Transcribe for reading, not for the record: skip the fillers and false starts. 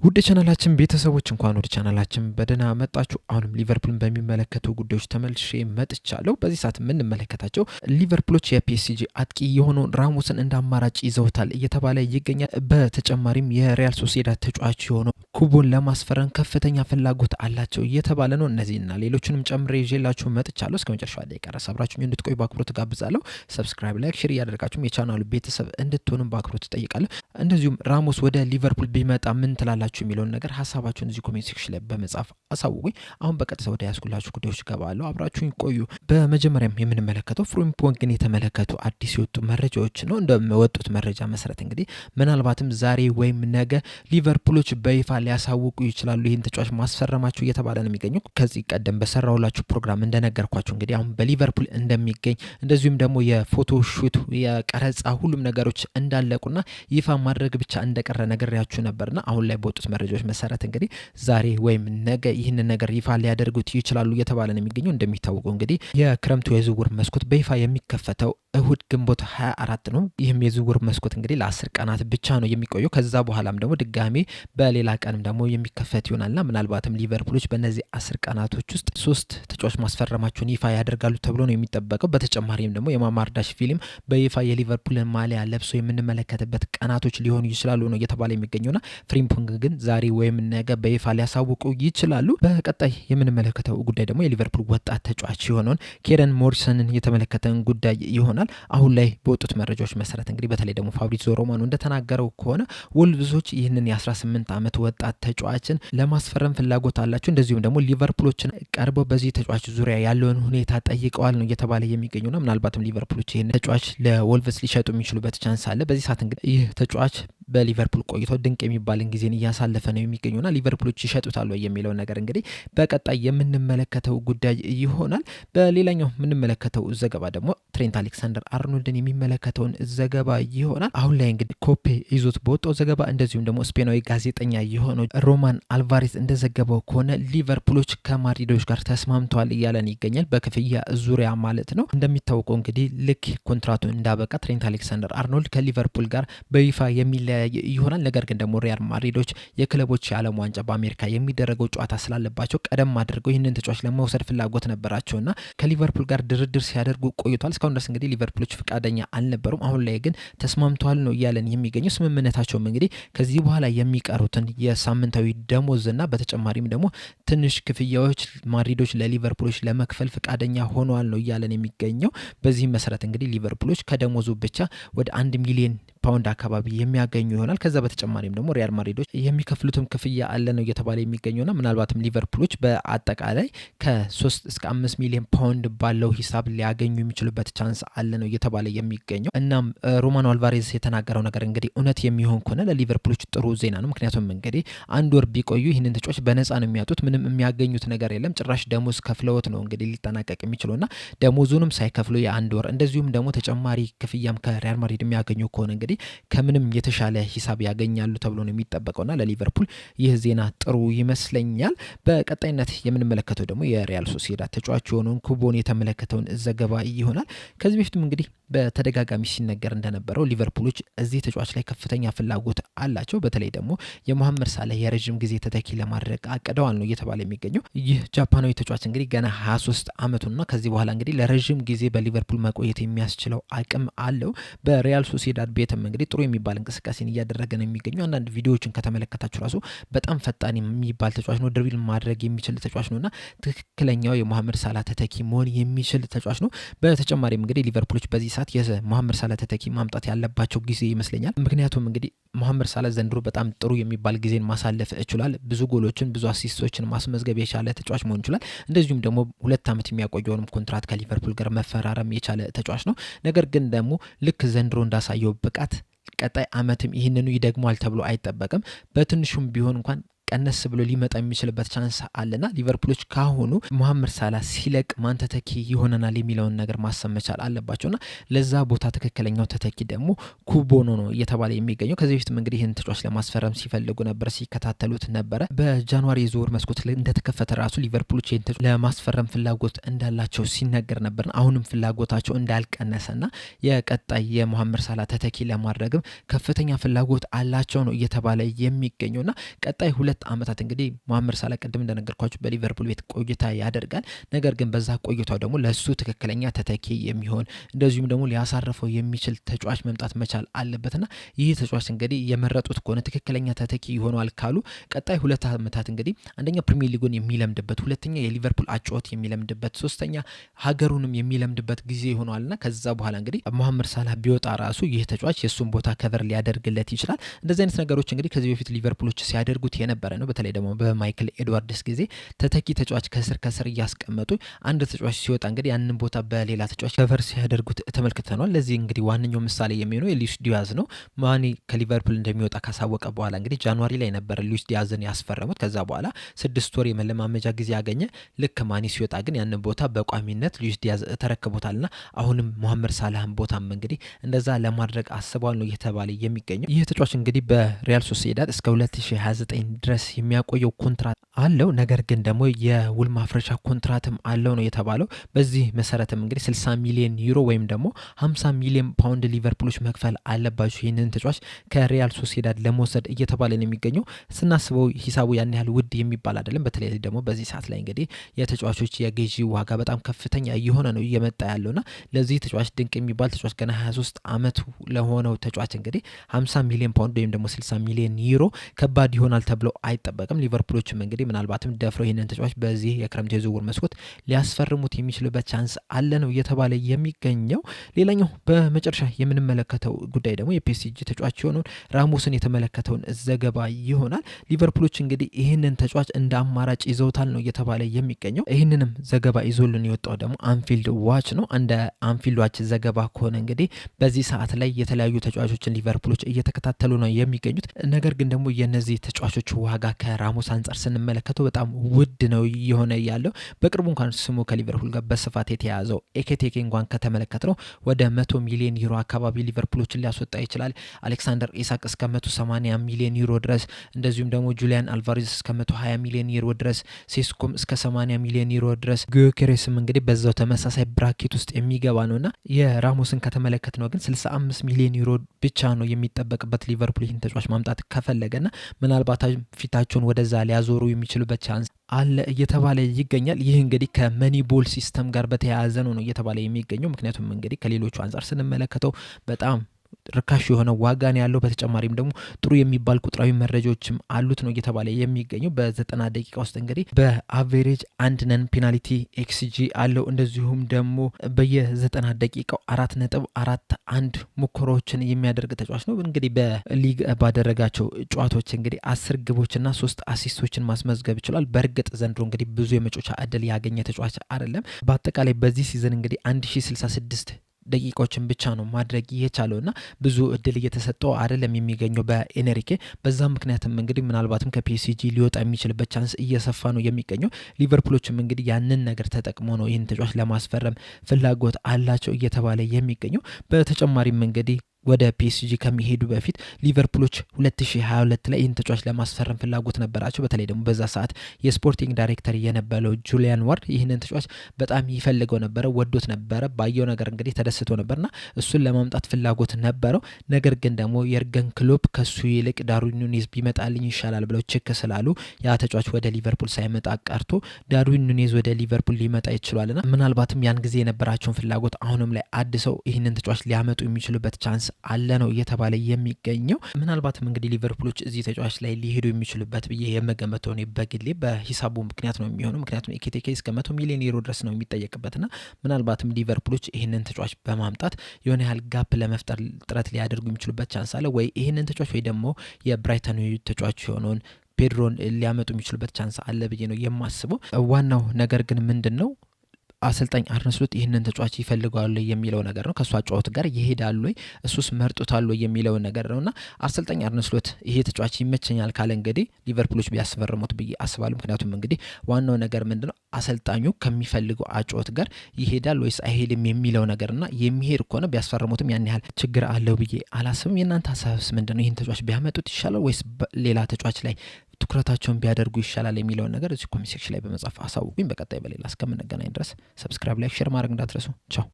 ውድ ቻናላችን ቤተሰቦች እንኳን ወደ ቻናላችን በደህና መጣችሁ። አሁንም ሊቨርፑልን በሚመለከቱ ጉዳዮች ተመልሼ መጥቻለሁ። በዚህ ሰዓት የምንመለከታቸው ሊቨርፑሎች የፒኤስጂ አጥቂ የሆነውን ራሞስን እንደ አማራጭ ይዘውታል እየተባለ ይገኛል። በተጨማሪም የሪያል ሶሲዳድ ተጫዋች የሆነው ኩቦን ለማስፈረም ከፍተኛ ፍላጎት አላቸው እየተባለ ነው። እነዚህና ሌሎችንም ጨምሬ ይዤላችሁ መጥቻለሁ። እስከ መጨረሻው ላይ ቀረ ሰብራችሁ እንድትቆዩ በአክብሮት ጋብዛለሁ። ሰብስክራይብ፣ ላይክ፣ ሼር እያደረጋችሁ የቻናሉ ቤተሰብ እንድትሆኑም በአክብሮት እጠይቃለሁ። እንደዚሁም ራሞስ ወደ ሊቨርፑል ቢመጣ ምን ትላላችሁ የሚለውን ነገር ሀሳባችሁን እዚህ ኮሜንት ሴክሽን ላይ በመጻፍ አሳውቁኝ። አሁን በቀጥታ ወደ ያስኩላችሁ ጉዳዮች ገባለሁ። አብራችሁኝ ቆዩ። በመጀመሪያም የምንመለከተው ፍሪምፖንግን የተመለከቱ አዲስ የወጡ መረጃዎች ነው። እንደወጡት መረጃ መሰረት እንግዲህ ምናልባትም ዛሬ ወይም ነገ ሊቨርፑሎች በይፋ ሊያሳውቁ ይችላሉ ይህን ተጫዋች ማስፈረማቸው እየተባለ ነው የሚገኘው። ከዚህ ቀደም በሰራውላችሁ ፕሮግራም እንደነገርኳችሁ እንግዲህ አሁን በሊቨርፑል እንደሚገኝ እንደዚሁም ደግሞ የፎቶ ሹት የቀረጻ ሁሉም ነገሮች እንዳለቁና ይፋ ማድረግ ብቻ እንደቀረ ነግሬያችሁ ነበርና አሁን ላይ በወጡት መረጃዎች መሰረት እንግዲህ ዛሬ ወይም ነገ ይህንን ነገር ይፋ ሊያደርጉት ይችላሉ እየተባለ ነው የሚገኘው። እንደሚታወቀው እንግዲህ የክረምቱ የዝውውር መስኮት በይፋ የሚከፈተው እሁድ ግንቦት 24 ነው። ይህም የዝውውር መስኮት እንግዲህ ለ10 ቀናት ብቻ ነው የሚቆየው። ከዛ በኋላም ደግሞ ድጋሜ በሌላ ቀንም ደግሞ የሚከፈት ይሆናልና ምናልባትም ሊቨርፑሎች በእነዚህ 10 ቀናቶች ውስጥ 3 ተጫዋች ማስፈረማቸውን ይፋ ያደርጋሉ ተብሎ ነው የሚጠበቀው። በተጨማሪም ደግሞ የማማርዳሽ ፊልም በይፋ የሊቨርፑልን ማሊያ ለብሶ የምንመለከትበት ቀናቶች ሊሆኑ ይችላሉ ነው እየተባለ የሚገኘውና ፍሪምፖንግ ግን ዛሬ ወይም ነገ በይፋ ሊያሳውቁ ይችላሉ። በቀጣይ የምንመለከተው ጉዳይ ደግሞ የሊቨርፑል ወጣት ተጫዋች የሆነውን ኬረን ሞሪሰንን የተመለከተን ጉዳይ ይሆናል። አሁን ላይ በወጡት መረጃዎች መሰረት እንግዲህ በተለይ ደግሞ ፋብሪዚዮ ሮማኖ እንደተናገረው ከሆነ ወልቭሶች ይህንን የ18 ዓመት ወጣት ተጫዋችን ለማስፈረም ፍላጎት አላቸው። እንደዚሁም ደግሞ ሊቨርፑሎችን ቀርበው በዚህ ተጫዋች ዙሪያ ያለውን ሁኔታ ጠይቀዋል ነው እየተባለ የሚገኙና ምናልባትም ሊቨርፑሎች ይህን ተጫዋች ለወልቭስ ሊሸጡ የሚችሉበት ቻንስ አለ። በዚህ ሰዓት እንግዲህ ይህ ተጫዋች በሊቨርፑል ቆይቶ ድንቅ የሚባልን ጊዜን እያሳለፈ ነው የሚገኙና ሊቨርፑሎች ይሸጡታል ወይ የሚለው ነገር እንግዲህ በቀጣይ የምንመለከተው ጉዳይ ይሆናል። በሌላኛው የምንመለከተው ዘገባ ደግሞ ትሬንት አሌክሳንደር አርኖልድን የሚመለከተውን ዘገባ ይሆናል። አሁን ላይ እንግዲህ ኮፔ ይዞት በወጣው ዘገባ እንደዚሁም ደግሞ ስፔናዊ ጋዜጠኛ የሆነው ሮማን አልቫሬዝ እንደዘገበው ከሆነ ሊቨርፑሎች ከማድሪዶች ጋር ተስማምተዋል እያለን ይገኛል። በክፍያ ዙሪያ ማለት ነው። እንደሚታወቀው እንግዲህ ልክ ኮንትራቱን እንዳበቃ ትሬንት አሌክሳንደር አርኖልድ ከሊቨርፑል ጋር በይፋ የሚለያይ ይሆናል። ነገር ግን ደግሞ ሪያል ማድሪዶች የክለቦች የዓለም ዋንጫ በአሜሪካ የሚደረገው ጨዋታ ስላለባቸው ቀደም አድርገው ይህንን ተጫዋች ለመውሰድ ፍላጎት ነበራቸውና ከሊቨርፑል ጋር ድርድር ሲያደርጉ ቆይቷል። እስካሁን ድረስ እንግዲህ ሊቨርፑሎች ፈቃደኛ አልነበሩም። አሁን ላይ ግን ተስማምተዋል ነው እያለን የሚገኘው። ስምምነታቸውም እንግዲህ ከዚህ በኋላ የሚቀሩትን የሳምንታዊ ደሞዝና በተጨማሪም ደግሞ ትንሽ ክፍያዎች ማድሪዶች ለሊቨርፑሎች ለመክፈል ፈቃደኛ ሆነዋል ነው እያለን የሚገኘው። በዚህም መሰረት እንግዲህ ሊቨርፑሎች ከደሞዙ ብቻ ወደ 1 ሚሊዮን ፓውንድ አካባቢ የሚያገኙ ይሆናል። ከዛ በተጨማሪም ደግሞ ሪያል ማድሪዶች የሚከፍሉትም ክፍያ አለ ነው እየተባለ የሚገኘውና ምናልባትም ሊቨርፑሎች በአጠቃላይ ከ3 እስከ 5 ሚሊዮን ፓውንድ ባለው ሂሳብ ሊያገኙ የሚችሉበት ቻንስ አለ ነው እየተባለ የሚገኘው። እናም ሮማኖ አልቫሬዝ የተናገረው ነገር እንግዲህ እውነት የሚሆን ከሆነ ለሊቨርፑሎች ጥሩ ዜና ነው። ምክንያቱም እንግዲህ 1 ወር ቢቆዩ ይህንን ተጫዋች በነፃ ነው የሚያጡት። ምንም የሚያገኙት ነገር የለም። ጭራሽ ደሞዝ ከፍለውት ነው እንግዲህ ሊጠናቀቅ የሚችለውና ደሞዙንም ሳይከፍሉ የ1 ወር እንደዚሁም ደግሞ ተጨማሪ ክፍያም ከሪያል ማድሪድ የሚያገኙ ከሆነ እንግዲህ ከምንም የተሻለ ሂሳብ ያገኛሉ ተብሎ ነው የሚጠበቀውና ለሊቨርፑል ይህ ዜና ጥሩ ይመስለኛል። በቀጣይነት የምንመለከተው ደግሞ የሪያል ሶሲዳድ ተጫዋች የሆነውን ኩቦን የተመለከተውን ዘገባ ይሆናል። ከዚህ በፊትም እንግዲህ በተደጋጋሚ ሲነገር እንደነበረው ሊቨርፑሎች እዚህ ተጫዋች ላይ ከፍተኛ ፍላጎት አላቸው። በተለይ ደግሞ የሞሐመድ ሳላህ የረዥም ጊዜ ተተኪ ለማድረግ አቅደዋል ነው እየተባለ የሚገኘው። ይህ ጃፓናዊ ተጫዋች እንግዲህ ገና 23 ዓመቱና ከዚህ በኋላ እንግዲህ ለረዥም ጊዜ በሊቨርፑል መቆየት የሚያስችለው አቅም አለው። በሪያል ሶሲዳድ ቤትም እንግዲህ ጥሩ የሚባል እንቅስቃሴን እያደረገ ነው የሚገኘው። አንዳንድ ቪዲዮዎችን ከተመለከታችሁ ራሱ በጣም ፈጣን የሚባል ተጫዋች ነው። ድሪብል ማድረግ የሚችል ተጫዋች ነውና ትክክለኛው የሞሐመድ ሳላህ ተተኪ መሆን የሚችል ተጫዋች ነው። በተጨማሪም እንግዲህ ሊቨርፑሎች በዚህ ሰዓት የሞሐመድ ሳላህ ተተኪ ማምጣት ያለባቸው ጊዜ ይመስለኛል። ምክንያቱም እንግዲህ ሞሐመድ ሳላህ ዘንድሮ በጣም ጥሩ የሚባል ጊዜን ማሳለፍ ይችላል። ብዙ ጎሎችን ብዙ አሲስቶችን ማስመዝገብ የቻለ ተጫዋች መሆን ይችላል። እንደዚሁም ደግሞ 2 ዓመት የሚያቆየውንም ኮንትራት ከሊቨርፑል ጋር መፈራረም የቻለ ተጫዋች ነው። ነገር ግን ደግሞ ልክ ዘንድሮ እንዳሳየው ብቃት ቀጣይ ዓመትም ይህንኑ ይደግሟል ተብሎ አይጠበቅም። በትንሹም ቢሆን እንኳን ቀነስ ብሎ ሊመጣ የሚችልበት ቻንስ አለና ሊቨርፑሎች ካሁኑ መሐመድ ሳላ ሲለቅ ማን ተተኪ ይሆነናል የሚለውን ነገር ማሰብ መቻል አለባቸውና ለዛ ቦታ ትክክለኛው ተተኪ ደግሞ ኩቦኖ ነው እየተባለ የሚገኘው። ከዚህ በፊትም እንግዲህ ይህን ተጫዋች ለማስፈረም ሲፈልጉ ነበር፣ ሲከታተሉት ነበረ። በጃንዋሪ የዝውውር መስኮት ላይ እንደተከፈተ ራሱ ሊቨርፑሎች ይህን ተጫዋች ለማስፈረም ፍላጎት እንዳላቸው ሲነገር ነበር። አሁንም ፍላጎታቸው እንዳልቀነሰና የቀጣይ የመሐመድ ሳላ ተተኪ ለማድረግም ከፍተኛ ፍላጎት አላቸው ነው እየተባለ የሚገኘውና ቀጣይ 2 ዓመታት እንግዲህ መሐመድ ሳላ ቅድም እንደነገርኳችሁ በሊቨርፑል ቤት ቆይታ ያደርጋል። ነገር ግን በዛ ቆይታው ደግሞ ለሱ ትክክለኛ ተተኪ የሚሆን እንደዚሁም ደግሞ ሊያሳርፈው የሚችል ተጫዋች መምጣት መቻል አለበትና ይህ ተጫዋች እንግዲህ የመረጡት ከሆነ ትክክለኛ ተተኪ ይሆናል ካሉ ቀጣይ 2 ዓመታት እንግዲህ አንደኛ ፕሪሚየር ሊጉን የሚለምድበት፣ ሁለተኛ የሊቨርፑል አጫወት የሚለምድበት፣ ሶስተኛ ሀገሩንም የሚለምድበት ጊዜ ይሆናልና ከዛ በኋላ እንግዲህ መሐመድ ሳላ ቢወጣ ራሱ ይህ ተጫዋች የሱን ቦታ ከቨር ሊያደርግለት ይችላል። እንደዚህ አይነት ነገሮች እንግዲህ ከዚህ በፊት ሊቨርፑሎች ሲያደርጉት የነበረ ነው። በተለይ ደግሞ በማይክል ኤድዋርድስ ጊዜ ተተኪ ተጫዋች ከስር እያስቀመጡ አንድ ተጫዋች ሲወጣ እንግዲህ ያንን ቦታ በሌላ ተጫዋች ከቨር ሲያደርጉት ተመልክተናል። ለዚህ እንግዲህ ዋነኛው ምሳሌ የሚሆነው የሉዊስ ዲያዝ ነው። ማኒ ከሊቨርፑል እንደሚወጣ ካሳወቀ በኋላ እንግዲህ ጃንዋሪ ላይ ነበር ሉዊስ ዲያዝን ያስፈረሙት። ከዛ በኋላ 6 ወር የመለማመጃ ጊዜ ያገኘ። ልክ ማኒ ሲወጣ ግን ያንን ቦታ በቋሚነት ሉዊስ ዲያዝ ተረክቦታልና አሁንም መሐመድ ሳላህን ቦታም እንግዲህ እንደዛ ለማድረግ አስበዋል ነው እየተባለ የሚገኘው። ይህ ተጫዋች እንግዲህ በሪያል ሶሲዳድ እስከ 2029 ድረስ የሚያቆየው ኮንትራት አለው። ነገር ግን ደግሞ የውል ማፍረሻ ኮንትራትም አለው ነው የተባለው። በዚህ መሰረትም እንግዲህ 60 ሚሊዮን ዩሮ ወይም ደግሞ 50 ሚሊዮን ፓውንድ ሊቨርፑሎች መክፈል አለባቸው ይህንን ተጫዋች ከሪያል ሶሲዳድ ለመውሰድ እየተባለ ነው የሚገኘው። ስናስበው ሂሳቡ ያን ያህል ውድ የሚባል አይደለም። በተለይ ደግሞ በዚህ ሰዓት ላይ እንግዲህ የተጫዋቾች የገዢ ዋጋ በጣም ከፍተኛ እየሆነ ነው እየመጣ ያለውና ለዚህ ተጫዋች ድንቅ የሚባል ተጫዋች ገና 23 ዓመት ለሆነው ተጫዋች እንግዲህ 50 ሚሊዮን ፓውንድ ወይም ደግሞ 60 ሚሊዮን ዩሮ ከባድ ይሆናል ተብሎ አይጠበቅም። ሊቨርፑሎችም እንግዲህ ምናልባትም ደፍረው ይህንን ተጫዋች በዚህ የክረምት የዝውውር መስኮት ሊያስፈርሙት የሚችሉበት ቻንስ አለ ነው እየተባለ የሚገኘው። ሌላኛው በመጨረሻ የምንመለከተው ጉዳይ ደግሞ የፒኤስጂ ተጫዋች የሆነውን ራሞስን የተመለከተውን ዘገባ ይሆናል። ሊቨርፑሎች እንግዲህ ይህንን ተጫዋች እንደ አማራጭ ይዘውታል ነው እየተባለ የሚገኘው። ይህንንም ዘገባ ይዞልን የወጣው ደግሞ አንፊልድ ዋች ነው። እንደ አንፊልድ ዋች ዘገባ ከሆነ እንግዲህ በዚህ ሰዓት ላይ የተለያዩ ተጫዋቾችን ሊቨርፑሎች እየተከታተሉ ነው የሚገኙት። ነገር ግን ደግሞ የነዚህ ተጫዋቾች ዋጋ ከራሞስ አንጻር ስንመለከተው በጣም ውድ ነው የሆነ ያለው። በቅርቡ እንኳን ስሙ ከሊቨርፑል ጋር በስፋት የተያዘው ኤኬቴኬ እንኳን ከተመለከት ነው ወደ 100 ሚሊዮን ዩሮ አካባቢ ሊቨርፑሎችን ሊያስወጣ ይችላል። አሌክሳንደር ኢሳክ እስከ 180 ሚሊዮን ዩሮ ድረስ፣ እንደዚሁም ደግሞ ጁሊያን አልቫሬዝ እስከ 120 ሚሊዮን ዩሮ ድረስ፣ ሴስኮም እስከ 80 ሚሊዮን ዩሮ ድረስ፣ ጊዮኬሬስም እንግዲህ በዛው ተመሳሳይ ብራኬት ውስጥ የሚገባ ነውና የራሞስን ከተመለከት ነው ግን 65 ሚሊዮን ዩሮ ብቻ ነው የሚጠበቅበት ሊቨርፑል ይህን ተጫዋች ማምጣት ከፈለገና ምናልባት ፊታቸውን ወደዛ ሊያዞሩ የሚችሉበት ቻንስ አለ እየተባለ ይገኛል። ይህ እንግዲህ ከመኒ ቦል ሲስተም ጋር በተያያዘ ነው እየተባለ የሚገኘው። ምክንያቱም እንግዲህ ከሌሎቹ አንጻር ስንመለከተው በጣም ርካሽ የሆነ ዋጋ ነው ያለው። በተጨማሪም ደግሞ ጥሩ የሚባል ቁጥራዊ መረጃዎችም አሉት ነው እየተባለ የሚገኘው። በ90 ደቂቃ ውስጥ እንግዲህ በአቬሬጅ 1 ነን ፔናልቲ ኤክስጂ አለው። እንደዚሁም ደግሞ በየ90 ደቂቃው 4.41 ሙከራዎችን የሚያደርግ ተጫዋች ነው። እንግዲህ በሊግ ባደረጋቸው ጨዋታዎች እንግዲህ 10 ግቦችና 3 አሲስቶችን ማስመዝገብ ይችላል። በእርግጥ ዘንድሮ እንግዲህ ብዙ የመጫወቻ እድል ያገኘ ተጫዋች አይደለም። በአጠቃላይ በዚህ ሲዝን እንግዲህ 1066 ደቂቃዎችን ብቻ ነው ማድረግ የቻለውና ብዙ እድል እየተሰጠው አይደለም የሚገኘው በኤነሪኬ። በዛም ምክንያትም እንግዲህ ምናልባትም ከፒኤስጂ ሊወጣ የሚችልበት ቻንስ እየሰፋ ነው የሚገኘው። ሊቨርፑሎችም እንግዲህ ያንን ነገር ተጠቅሞ ነው ይህን ተጫዋች ለማስፈረም ፍላጎት አላቸው እየተባለ የሚገኘው። በተጨማሪም እንግዲህ ወደ ፒኤስጂ ከሚሄዱ በፊት ሊቨርፑሎች 2022 ላይ ይህን ተጫዋች ለማስፈረም ፍላጎት ነበራቸው። በተለይ ደግሞ በዛ ሰዓት የስፖርቲንግ ዳይሬክተር የነበረው ጁሊያን ዋርድ ይህንን ተጫዋች በጣም ይፈልገው ነበረ፣ ወዶት ነበረ። ባየው ነገር እንግዲህ ተደስቶ ነበርና እሱን ለማምጣት ፍላጎት ነበረው። ነገር ግን ደግሞ የርገን ክሎፕ ከሱ ይልቅ ዳርዊን ኑኔዝ ቢመጣልኝ ይሻላል ብለው ችክ ስላሉ ያ ተጫዋች ወደ ሊቨርፑል ሳይመጣ ቀርቶ ዳርዊን ኑኔዝ ወደ ሊቨርፑል ሊመጣ ይችላልና ምናልባትም ያን ጊዜ የነበራቸውን ፍላጎት አሁንም ላይ አድሰው ይህንን ተጫዋች ሊያመጡ የሚችሉበት ቻንስ አለ ነው እየተባለ የሚገኘው። ምናልባትም እንግዲህ ሊቨርፑሎች እዚህ ተጫዋች ላይ ሊሄዱ የሚችሉበት ብዬ የምገምተው እኔ በግሌ በሂሳቡ ምክንያት ነው የሚሆነው። ምክንያቱም ኤኬቴኬ እስከ 100 ሚሊዮን ዩሮ ድረስ ነው የሚጠየቅበትና ምናልባትም ሊቨርፑሎች ይህንን ተጫዋች በማምጣት የሆነ ያህል ጋፕ ለመፍጠር ጥረት ሊያደርጉ የሚችሉበት ቻንስ አለ። ወይ ይህንን ተጫዋች ወይ ደግሞ የብራይተን ተጫዋች የሆነውን ፔድሮን ሊያመጡ የሚችሉበት ቻንስ አለ ብዬ ነው የማስበው። ዋናው ነገር ግን ምንድን ነው አሰልጣኝ አርነ ስሎት ይህንን ተጫዋች ይፈልጋሉ የሚለው ነገር ነው። ከእሱ አጨዋወት ጋር ይሄዳሉ ወይ እሱስ መርጦታል የሚለውን ነገር ነውና አሰልጣኝ አርነ ስሎት ይሄ ተጫዋች ይመቸኛል ካለ እንግዲህ ሊቨርፑሎች ቢያስፈርሙት ብዬ አስባለሁ። ምክንያቱም እንግዲህ ዋናው ነገር ምንድነው አሰልጣኙ ከሚፈልገው አጨዋወት ጋር ይሄዳል ወይስ አይሄድም የሚለው ነገርና የሚሄድ ከሆነ ቢያስፈርሙትም ያን ያህል ችግር አለው ብዬ አላስብም። የእናንተ ሀሳብስ ምንድነው? ይህን ተጫዋች ቢያመጡት ይሻላል ወይስ ሌላ ተጫዋች ላይ ትኩረታቸውን ቢያደርጉ ይሻላል የሚለውን ነገር እዚህ ኮሜንት ሴክሽን ላይ በመጻፍ አሳውቁኝ። በቀጣይ በሌላ እስከምንገናኝ ድረስ ሰብስክራይብ፣ ላይክ፣ ሼር ማድረግ እንዳትረሱ። ቻው